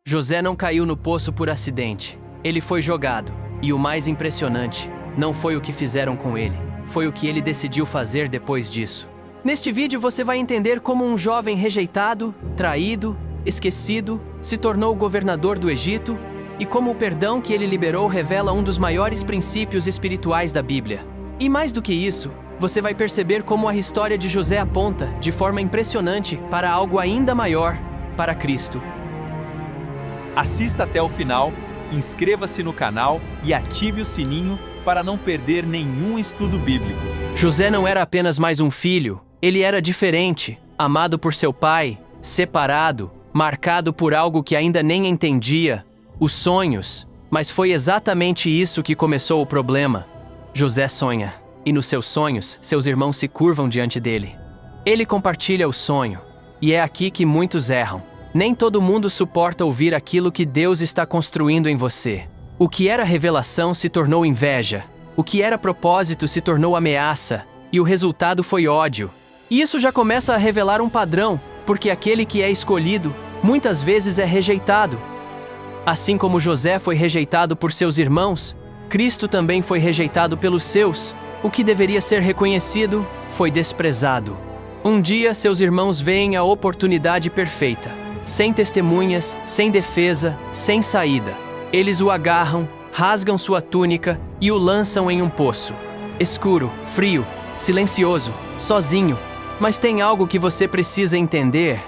José não caiu no poço por acidente. Ele foi jogado. E o mais impressionante, não foi o que fizeram com ele, foi o que ele decidiu fazer depois disso. Neste vídeo você vai entender como um jovem rejeitado, traído, esquecido, se tornou o governador do Egito e como o perdão que ele liberou revela um dos maiores princípios espirituais da Bíblia. E mais do que isso, você vai perceber como a história de José aponta, de forma impressionante, para algo ainda maior, para Cristo. Assista até o final, inscreva-se no canal e ative o sininho para não perder nenhum estudo bíblico. José não era apenas mais um filho, ele era diferente, amado por seu pai, separado, marcado por algo que ainda nem entendia, os sonhos, mas foi exatamente isso que começou o problema. José sonha, e nos seus sonhos, seus irmãos se curvam diante dele. Ele compartilha o sonho, e é aqui que muitos erram. Nem todo mundo suporta ouvir aquilo que Deus está construindo em você. O que era revelação se tornou inveja. O que era propósito se tornou ameaça. E o resultado foi ódio. E isso já começa a revelar um padrão, porque aquele que é escolhido, muitas vezes é rejeitado. Assim como José foi rejeitado por seus irmãos, Cristo também foi rejeitado pelos seus. O que deveria ser reconhecido, foi desprezado. Um dia, seus irmãos veem a oportunidade perfeita. Sem testemunhas, sem defesa, sem saída. Eles o agarram, rasgam sua túnica e o lançam em um poço. Escuro, frio, silencioso, sozinho. Mas tem algo que você precisa entender.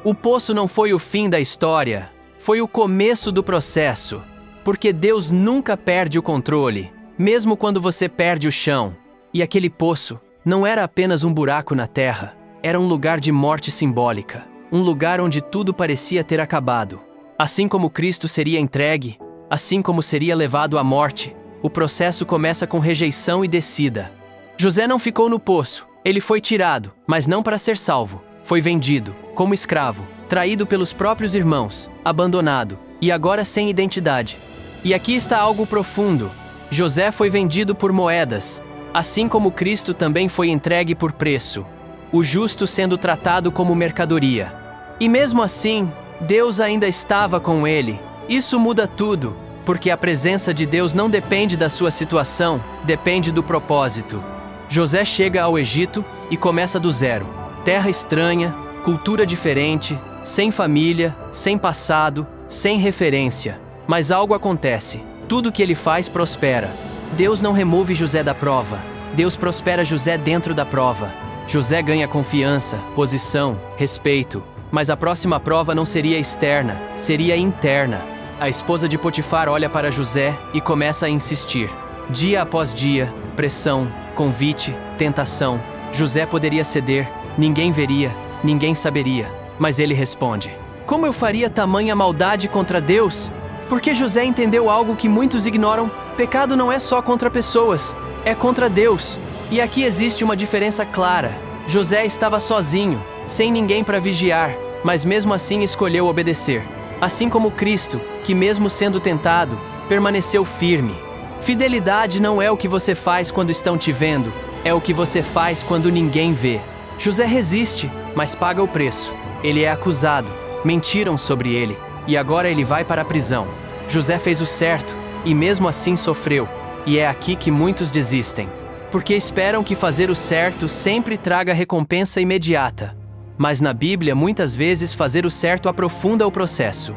O poço não foi o fim da história, foi o começo do processo. Porque Deus nunca perde o controle, mesmo quando você perde o chão. E aquele poço não era apenas um buraco na terra, era um lugar de morte simbólica. Um lugar onde tudo parecia ter acabado. Assim como Cristo seria entregue, assim como seria levado à morte, o processo começa com rejeição e descida. José não ficou no poço, ele foi tirado, mas não para ser salvo. Foi vendido, como escravo, traído pelos próprios irmãos, abandonado, e agora sem identidade. E aqui está algo profundo. José foi vendido por moedas, assim como Cristo também foi entregue por preço. O justo sendo tratado como mercadoria. E mesmo assim, Deus ainda estava com ele. Isso muda tudo, porque a presença de Deus não depende da sua situação, depende do propósito. José chega ao Egito e começa do zero. Terra estranha, cultura diferente, sem família, sem passado, sem referência. Mas algo acontece. Tudo que ele faz prospera. Deus não remove José da prova. Deus prospera José dentro da prova. José ganha confiança, posição, respeito. Mas a próxima prova não seria externa, seria interna. A esposa de Potifar olha para José e começa a insistir. Dia após dia, pressão, convite, tentação. José poderia ceder, ninguém veria, ninguém saberia. Mas ele responde: como eu faria tamanha maldade contra Deus? Porque José entendeu algo que muitos ignoram. Pecado não é só contra pessoas, é contra Deus. E aqui existe uma diferença clara. José estava sozinho, sem ninguém para vigiar, mas mesmo assim escolheu obedecer. Assim como Cristo, que mesmo sendo tentado, permaneceu firme. Fidelidade não é o que você faz quando estão te vendo, é o que você faz quando ninguém vê. José resiste, mas paga o preço. Ele é acusado, mentiram sobre ele, e agora ele vai para a prisão. José fez o certo, e mesmo assim sofreu. E é aqui que muitos desistem. Porque esperam que fazer o certo sempre traga recompensa imediata. Mas na Bíblia, muitas vezes, fazer o certo aprofunda o processo.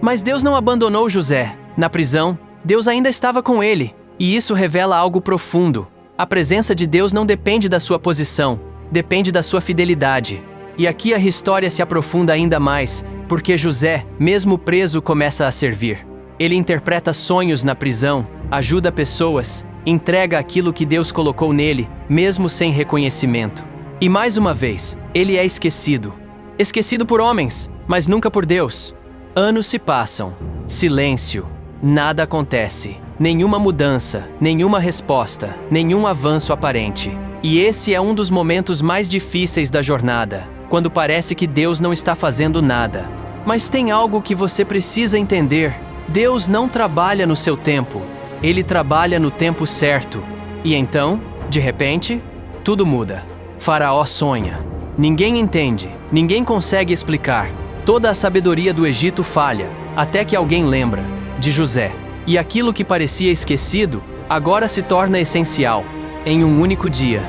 Mas Deus não abandonou José. Na prisão, Deus ainda estava com ele. E isso revela algo profundo. A presença de Deus não depende da sua posição, depende da sua fidelidade. E aqui a história se aprofunda ainda mais, porque José, mesmo preso, começa a servir. Ele interpreta sonhos na prisão, ajuda pessoas, entrega aquilo que Deus colocou nele, mesmo sem reconhecimento. E mais uma vez, ele é esquecido. Esquecido por homens, mas nunca por Deus. Anos se passam. Silêncio. Nada acontece. Nenhuma mudança, nenhuma resposta, nenhum avanço aparente. E esse é um dos momentos mais difíceis da jornada, quando parece que Deus não está fazendo nada. Mas tem algo que você precisa entender. Deus não trabalha no seu tempo. Ele trabalha no tempo certo. E então, de repente, tudo muda. Faraó sonha. Ninguém entende, ninguém consegue explicar. Toda a sabedoria do Egito falha, até que alguém lembra de José. E aquilo que parecia esquecido, agora se torna essencial. Em um único dia,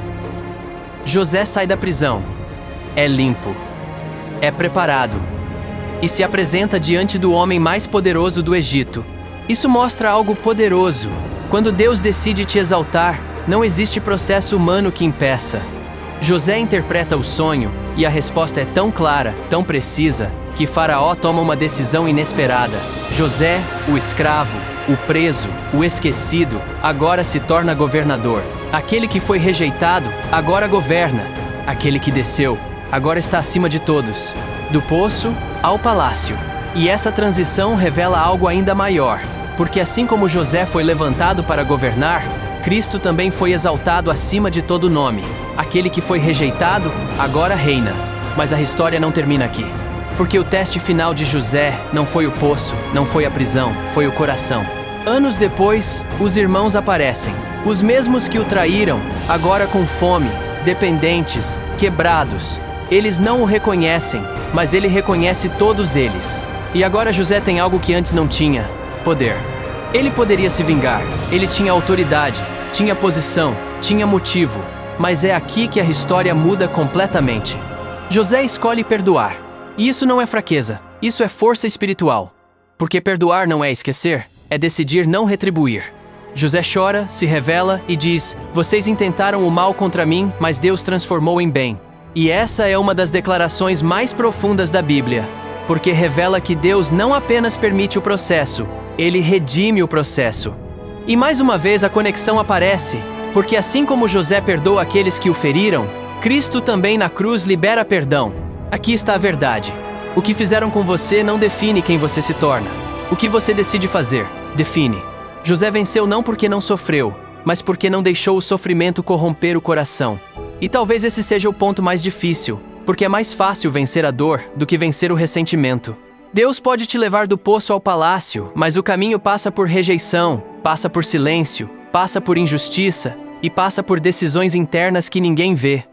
José sai da prisão. É limpo. É preparado. E se apresenta diante do homem mais poderoso do Egito. Isso mostra algo poderoso. Quando Deus decide te exaltar, não existe processo humano que impeça. José interpreta o sonho, e a resposta é tão clara, tão precisa, que Faraó toma uma decisão inesperada. José, o escravo, o preso, o esquecido, agora se torna governador. Aquele que foi rejeitado, agora governa. Aquele que desceu, agora está acima de todos. Do poço ao palácio. E essa transição revela algo ainda maior, porque assim como José foi levantado para governar, Cristo também foi exaltado acima de todo nome. Aquele que foi rejeitado, agora reina. Mas a história não termina aqui. Porque o teste final de José não foi o poço, não foi a prisão, foi o coração. Anos depois, os irmãos aparecem. Os mesmos que o traíram, agora com fome, dependentes, quebrados. Eles não o reconhecem, mas ele reconhece todos eles. E agora José tem algo que antes não tinha: poder. Ele poderia se vingar, ele tinha autoridade, tinha posição, tinha motivo. Mas é aqui que a história muda completamente. José escolhe perdoar. E isso não é fraqueza, isso é força espiritual. Porque perdoar não é esquecer, é decidir não retribuir. José chora, se revela e diz: vocês intentaram o mal contra mim, mas Deus transformou em bem. E essa é uma das declarações mais profundas da Bíblia. Porque revela que Deus não apenas permite o processo, Ele redime o processo. E mais uma vez a conexão aparece, porque assim como José perdoa aqueles que o feriram, Cristo também na cruz libera perdão. Aqui está a verdade. O que fizeram com você não define quem você se torna. O que você decide fazer, define. José venceu não porque não sofreu, mas porque não deixou o sofrimento corromper o coração. E talvez esse seja o ponto mais difícil, porque é mais fácil vencer a dor do que vencer o ressentimento. Deus pode te levar do poço ao palácio, mas o caminho passa por rejeição, passa por silêncio, passa por injustiça e passa por decisões internas que ninguém vê.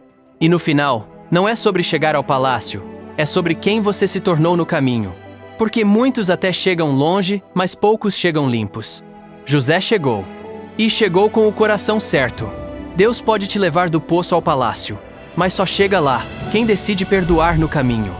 E no final, não é sobre chegar ao palácio, é sobre quem você se tornou no caminho. Porque muitos até chegam longe, mas poucos chegam limpos. José chegou. E chegou com o coração certo. Deus pode te levar do poço ao palácio, mas só chega lá quem decide perdoar no caminho.